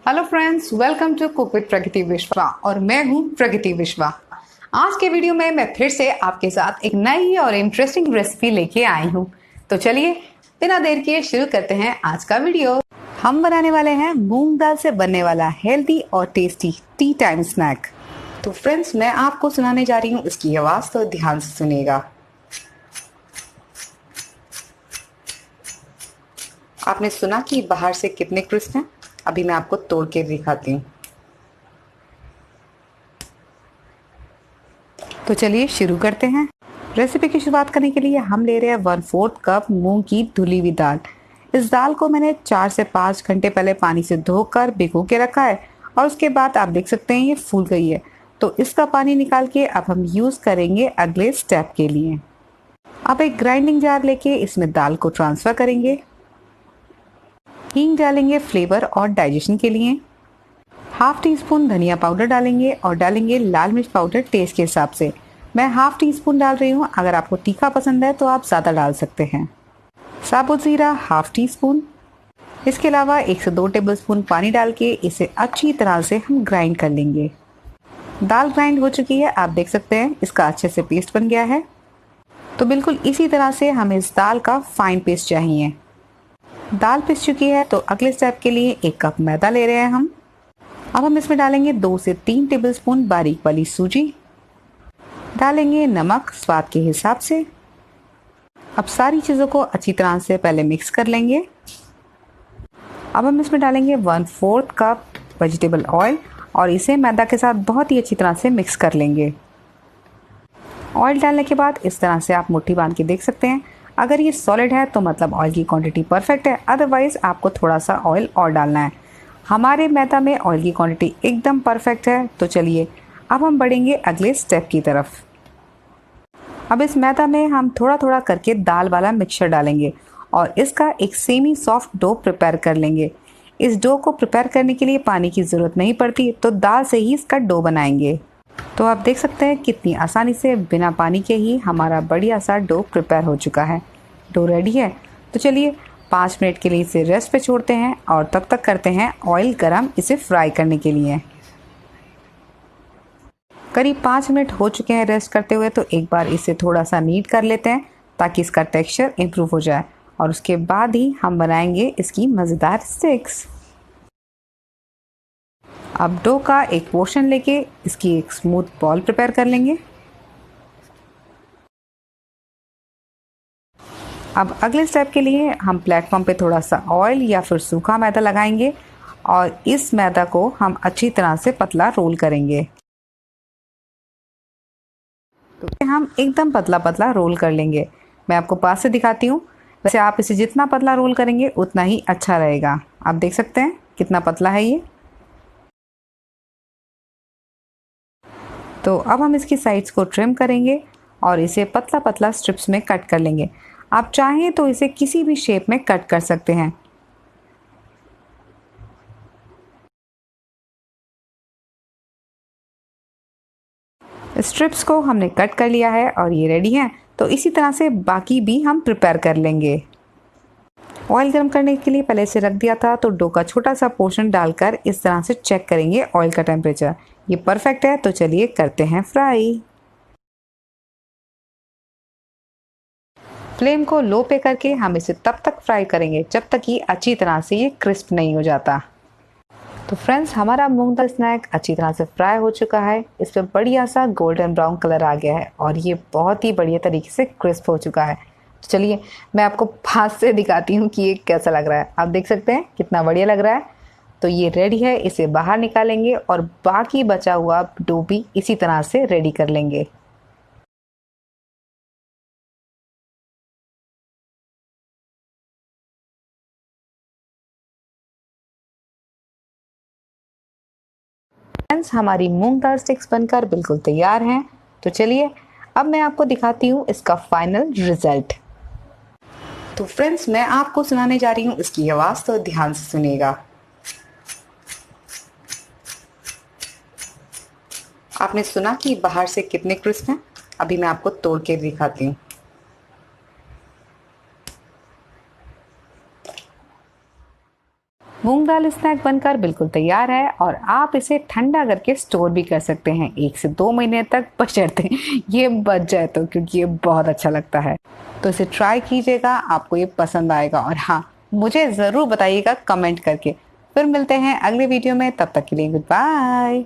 Hello friends, welcome to cook with Pragati Vishwa और मैं हूं प्रगति विश्वा। आज के वीडियो में मैं फिर से आपके साथ एक नई और इंटरेस्टिंग रेसिपी लेके आई हूं। तो चलिए बिना देर किए शुरू करते हैं आज का वीडियो। हम बनाने वाले हैं मूंग दाल से बनने वाला हेल्दी और टेस्टी टी टाइम स्नैक। तो फ्रेंड्स, मैं आपको सुनाने जा रही हूँ इसकी आवाज़, तो ध्यान से सुनिएगा। आपने सुना कि बाहर से कितने क्रिस्प हैं? अभी मैं आपको तोड़ के दिखाती हूँ। तो चलिए शुरू करते हैं। रेसिपी की शुरुआत करने के लिए हम ले रहे हैं 1/4 कप मूंग की धुली हुई दाल। इस दाल को मैंने 4 से 5 घंटे पहले पानी से धोकर भिगो के रखा है और उसके बाद आप देख सकते हैं ये फूल गई है। तो इसका पानी निकाल के अब हम यूज़ करेंगे अगले स्टेप के लिए। अब एक ग्राइंडिंग जार लेके इसमें दाल को ट्रांसफ़र करेंगे। हींग डालेंगे फ्लेवर और डाइजेशन के लिए। हाफ टी स्पून धनिया पाउडर डालेंगे और डालेंगे लाल मिर्च पाउडर टेस्ट के हिसाब से। मैं हाफ टी स्पून डाल रही हूँ, अगर आपको तीखा पसंद है तो आप ज़्यादा डाल सकते हैं। साबुत ज़ीरा हाफ टी स्पून। इसके अलावा 1 से 2 टेबलस्पून पानी डाल के इसे अच्छी तरह से हम ग्राइंड कर लेंगे। दाल ग्राइंड हो चुकी है, आप देख सकते हैं इसका अच्छे से पेस्ट बन गया है। तो बिल्कुल इसी तरह से हमें इस दाल का फाइन पेस्ट चाहिए। दाल पिस चुकी है तो अगले स्टेप के लिए 1 कप मैदा ले रहे हैं हम। अब हम इसमें डालेंगे 2 से 3 टेबलस्पून बारीक वाली सूजी। डालेंगे नमक स्वाद के हिसाब से। अब सारी चीज़ों को अच्छी तरह से पहले मिक्स कर लेंगे। अब हम इसमें डालेंगे 1/4 कप वेजिटेबल ऑयल और इसे मैदा के साथ बहुत ही अच्छी तरह से मिक्स कर लेंगे। ऑयल डालने के बाद इस तरह से आप मुट्ठी बांध के देख सकते हैं। अगर ये सॉलिड है तो मतलब ऑयल की क्वांटिटी परफेक्ट है, अदरवाइज़ आपको थोड़ा सा ऑयल और डालना है। हमारे मैदा में ऑयल की क्वांटिटी एकदम परफेक्ट है। तो चलिए अब हम बढ़ेंगे अगले स्टेप की तरफ। अब इस मैदा में हम थोड़ा थोड़ा करके दाल वाला मिक्सचर डालेंगे और इसका एक सेमी सॉफ्ट डो प्रिपेयर कर लेंगे। इस डो को प्रिपेयर करने के लिए पानी की ज़रूरत नहीं पड़ती, तो दाल से ही इसका डो बनाएंगे। तो आप देख सकते हैं कितनी आसानी से बिना पानी के ही हमारा बढ़िया सा डो प्रिपेयर हो चुका है। डो रेडी है। तो चलिए 5 मिनट के लिए इसे रेस्ट पे छोड़ते हैं और तब तक करते हैं ऑयल गरम इसे फ्राई करने के लिए। करीब 5 मिनट हो चुके हैं रेस्ट करते हुए, तो एक बार इसे थोड़ा सा नीट कर लेते हैं ताकि इसका टेक्सचर इम्प्रूव हो जाए और उसके बाद ही हम बनाएंगे इसकी मज़ेदार स्टिक्स। अब डो का एक पोर्शन लेके इसकी एक स्मूथ बॉल प्रिपेयर कर लेंगे। अब अगले स्टेप के लिए हम प्लेटफॉर्म पे थोड़ा सा ऑयल या फिर सूखा मैदा लगाएंगे और इस मैदा को हम अच्छी तरह से पतला रोल करेंगे। तो हम एकदम पतला पतला रोल कर लेंगे। मैं आपको पास से दिखाती हूँ। वैसे आप इसे जितना पतला रोल करेंगे उतना ही अच्छा रहेगा। आप देख सकते हैं कितना पतला है ये। तो अब हम इसकी साइड्स को ट्रिम करेंगे और इसे पतला पतला स्ट्रिप्स में कट कर लेंगे। आप चाहें तो इसे किसी भी शेप में कट कर सकते हैं। स्ट्रिप्स को हमने कट कर लिया है और ये रेडी हैं। तो इसी तरह से बाकी भी हम प्रिपेयर कर लेंगे। ऑयल गर्म करने के लिए पहले से रख दिया था, तो डो का छोटा सा पोर्शन डालकर इस तरह से चेक करेंगे ऑयल का टेम्परेचर। ये परफेक्ट है, तो चलिए करते हैं फ्राई। फ्लेम को लो पे करके हम इसे तब तक फ्राई करेंगे जब तक कि अच्छी तरह से ये क्रिस्प नहीं हो जाता। तो फ्रेंड्स, हमारा मूंग दाल स्नैक अच्छी तरह से फ्राई हो चुका है। इस पर बढ़िया सा गोल्डन ब्राउन कलर आ गया है और ये बहुत ही बढ़िया तरीके से क्रिस्प हो चुका है। तो चलिए मैं आपको पास से दिखाती हूँ कि ये कैसा लग रहा है। आप देख सकते हैं कितना बढ़िया लग रहा है। तो ये रेडी है, इसे बाहर निकालेंगे और बाकी बचा हुआ डो भी इसी तरह से रेडी कर लेंगे। फ्रेंड्स, हमारी मूंग दाल स्टिक्स बनकर बिल्कुल तैयार हैं। तो चलिए अब मैं आपको दिखाती हूँ इसका फाइनल रिजल्ट। तो फ्रेंड्स, मैं आपको सुनाने जा रही हूँ इसकी आवाज़, तो ध्यान से सुनिएगा। आपने सुना कि बाहर से कितने क्रिस्प हैं? अभी मैं आपको तोड़ के दिखाती हूँ। मूंग दाल स्नैक बनकर बिल्कुल तैयार है और आप इसे ठंडा करके स्टोर भी कर सकते हैं 1 से 2 महीने तक, बशर्ते ये बच जाए तो, क्योंकि ये बहुत अच्छा लगता है। तो इसे ट्राई कीजिएगा, आपको ये पसंद आएगा। और हाँ, मुझे ज़रूर बताइएगा कमेंट करके। फिर मिलते हैं अगले वीडियो में, तब तक के लिए गुड बाय।